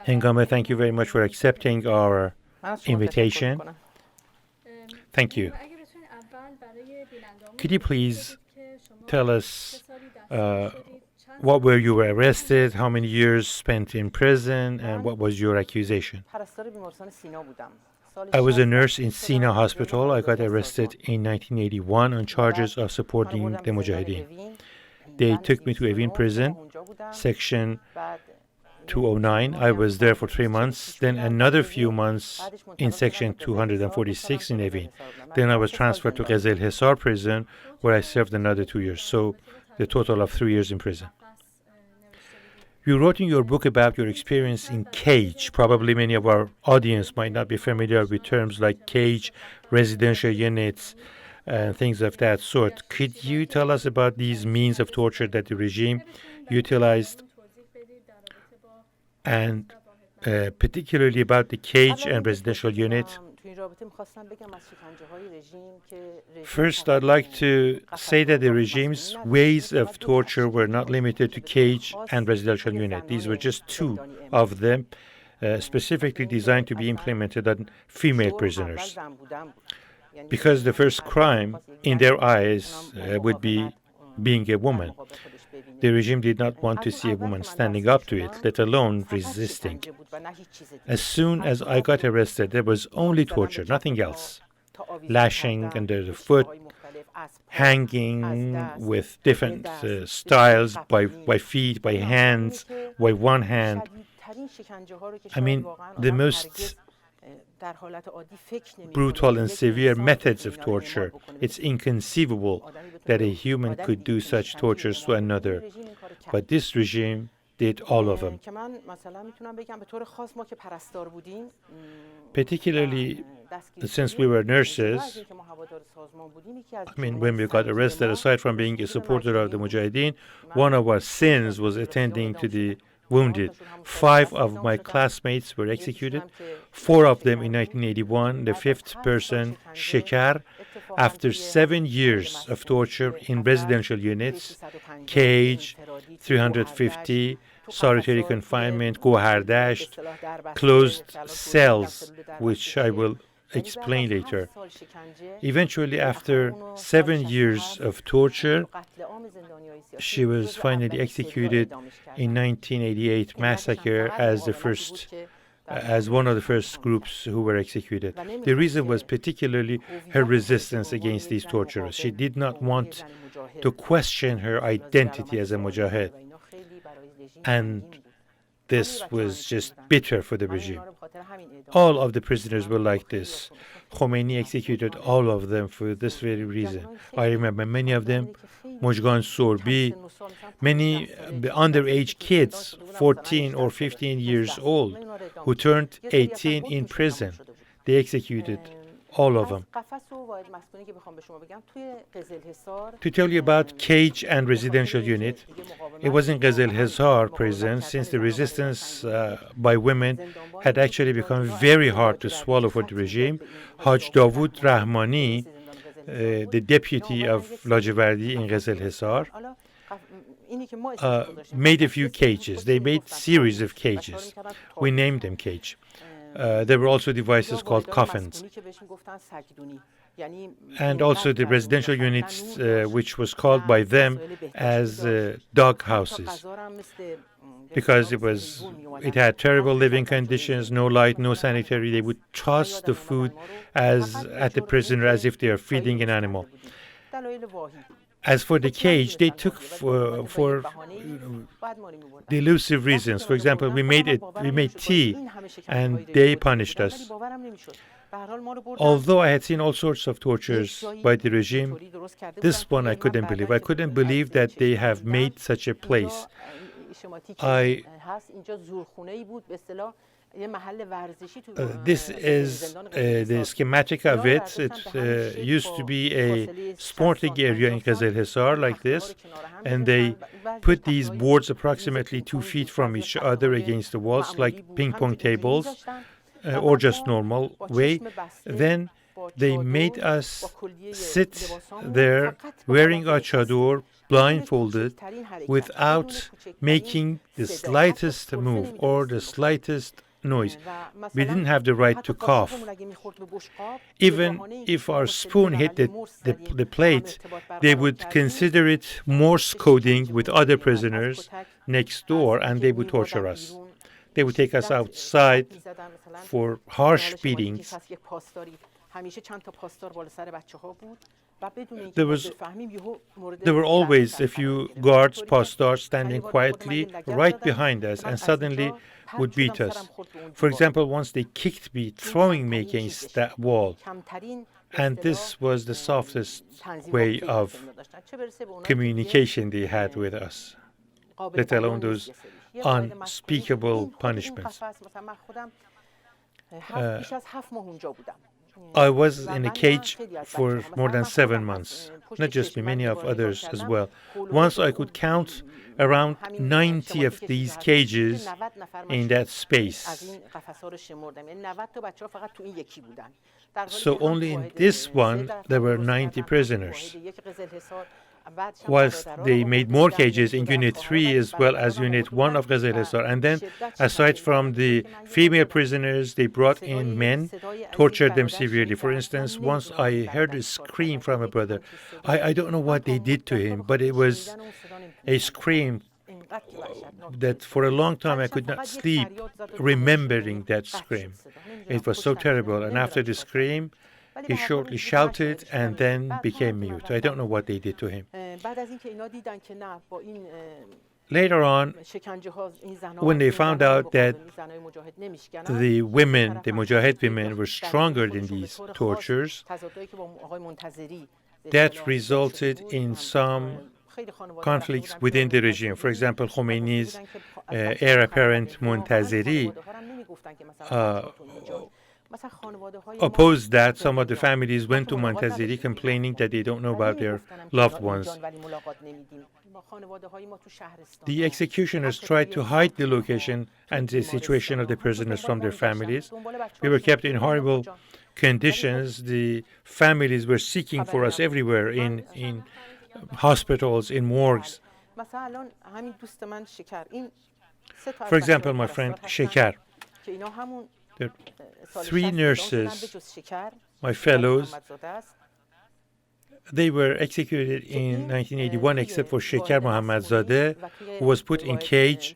Hengameh, thank you very much for accepting our invitation. Thank you. Could you please tell us what were you arrested, how many years spent in prison, and what was your accusation? I was a nurse in Sina Hospital. I got arrested in 1981 on charges of supporting the Mujahideen. They took me to Evin prison, section 209. I was there for 3 months, then another few months in section 246 in Evin. Then I was transferred to Qazil Hisar prison, where I served another 2 years. So the total of 3 years in prison. You wrote in your book about your experience in cage. Probably many of our audience might not be familiar with terms like cage, residential units, and things of that sort. Could you tell us about these means of torture that the regime utilized, and particularly about the cage and residential unit? First, I'd like to say that the regime's ways of torture were not limited to cage and residential unit. These were just two of them, specifically designed to be implemented on female prisoners. Because the first crime in their eyes would be being a woman. The regime did not want to see a woman standing up to it, let alone resisting. As soon as I got arrested, there was only torture, nothing else. Lashing under the foot, hanging with different styles, by feet, by hands, by one hand. I mean, the most brutal and severe methods of torture. It's inconceivable that a human could do such tortures to another. But this regime did all of them. Particularly since we were nurses, I mean, when we got arrested, aside from being a supporter of the Mujahideen, one of our sins was attending to the wounded. 5 of my classmates were executed, 4 of them in 1981, the 5th person, Shekar, after 7 years of torture in residential units, cage, 350, solitary confinement, Gohardasht, closed cells, which I will explain later. Eventually, after 7 years of torture, she was finally executed in 1988 massacre as one of the first groups who were executed. The reason was particularly her resistance against these torturers. She did not want to question her identity as a mujahid. And this was just bitter for the regime. All of the prisoners were like this. Khomeini executed all of them for this very reason. I remember many of them, Mojgan Sorbi, many underage kids, 14 or 15 years old, who turned 18 in prison. They executed all of them. To tell you about cage and residential unit, it was in Qazil Hisar prison, since the resistance by women had actually become very hard to swallow for the regime. Haj Davood Rahmani, the deputy of Lajewardi in Qazil Hisar, made a few cages. They made series of cages. We named them cage. There were also devices called coffins. And also the residential units, which was called by them as dog houses, because it had terrible living conditions, no light, no sanitary. They would toss the food at the prisoner as if they are feeding an animal. As for the cage, they took for delusive reasons. For example, we made tea, and they punished us. Although I had seen all sorts of tortures by the regime, this one I couldn't believe. I couldn't believe that they have made such a place. This is the schematic of it. It used to be a sporting area in Qazil Hisar like this, and they put these boards approximately 2 feet from each other against the walls, like ping pong tables, or just normal way. Then They made us sit there wearing our chador, blindfolded, without making the slightest move or the slightest noise. We didn't have the right to cough. Even if our spoon hit the plate, they would consider it Morse coding with other prisoners next door, and they would torture us. They would take us outside for harsh beatings. There were always a few guards, pastors, standing quietly right behind us and suddenly would beat us. For example, once they kicked me, throwing me against that wall. And this was the softest way of communication they had with us, let alone those unspeakable punishments. I was in a cage for more than 7 months, not just me, many of others as well. Once I could count around 90 of these cages in that space. So only in this one, there were 90 prisoners. Whilst they made more cages in Unit 3 as well as Unit 1 of Ghazal Hisar. And then, aside from the female prisoners, they brought in men, tortured them severely. For instance, once I heard a scream from a brother. I don't know what they did to him, but it was a scream that for a long time I could not sleep remembering that scream. It was so terrible. And after the scream, he shortly shouted and then became mute. I don't know what they did to him. Later on, when they found out that the women, the Mujahid women, were stronger than these tortures, that resulted in some conflicts within the regime. For example, Khomeini's heir apparent Montazeri opposed that. Some of the families went to Montazeri complaining that they don't know about their loved ones. The executioners tried to hide the location and the situation of the prisoners from their families. We were kept in horrible conditions. The families were seeking for us everywhere, in hospitals, in morgues. For example, my friend Shekhar, there are 3 nurses, my fellows. They were executed in 1981, except for Shekhar Mohammadzadeh, who was put in cage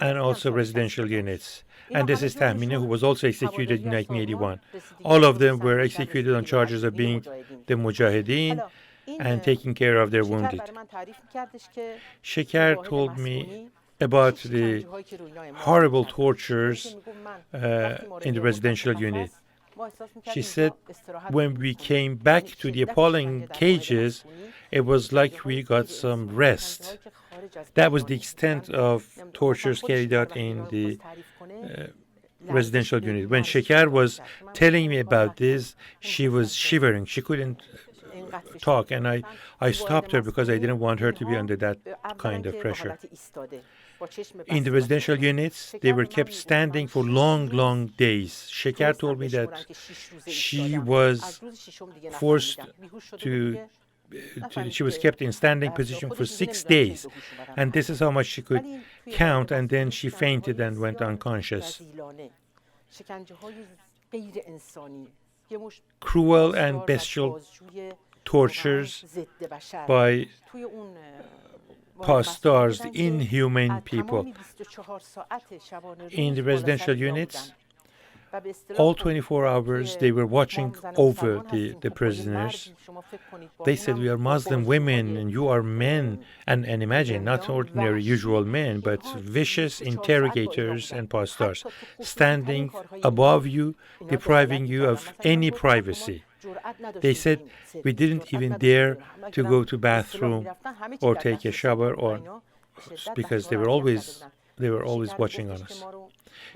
and also residential units. And this is Tahmine, who was also executed in 1981. All of them were executed on charges of being the Mujahideen and taking care of their wounded. Shekhar told me about the horrible tortures in the residential unit. She said, when we came back to the appalling cages, it was like we got some rest. That was the extent of tortures carried out in the residential unit. When Shekhar was telling me about this, she was shivering. She couldn't talk, and I stopped her because I didn't want her to be under that kind of pressure. In the residential units, they were kept standing for long, long days. Shekhar told me that she was forced she was kept in standing position for 6 days. And this is how much she could count, and then she fainted and went unconscious. Cruel and bestial tortures by pastors, inhumane people. In the residential units, all 24 hours they were watching over the prisoners. They said, we are Muslim women and you are men. And imagine, not ordinary usual men, but vicious interrogators and pastors standing above you, depriving you of any privacy. They said we didn't even dare to go to bathroom or take a shower, or because they were always watching on us.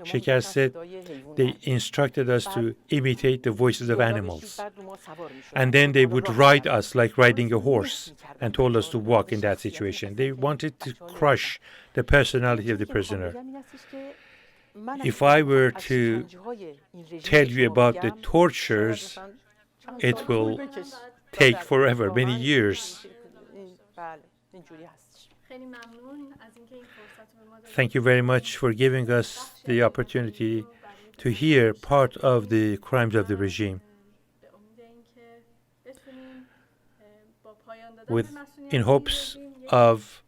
Shekhar said they instructed us to imitate the voices of animals, and then they would ride us like riding a horse and told us to walk in that situation. They wanted to crush the personality of the prisoner. If I were to tell you about the tortures, it will take forever, many years. Thank you very much for giving us the opportunity to hear part of the crimes of the regime. In hopes of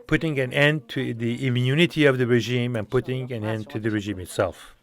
putting an end to the immunity of the regime and putting an end to the regime itself.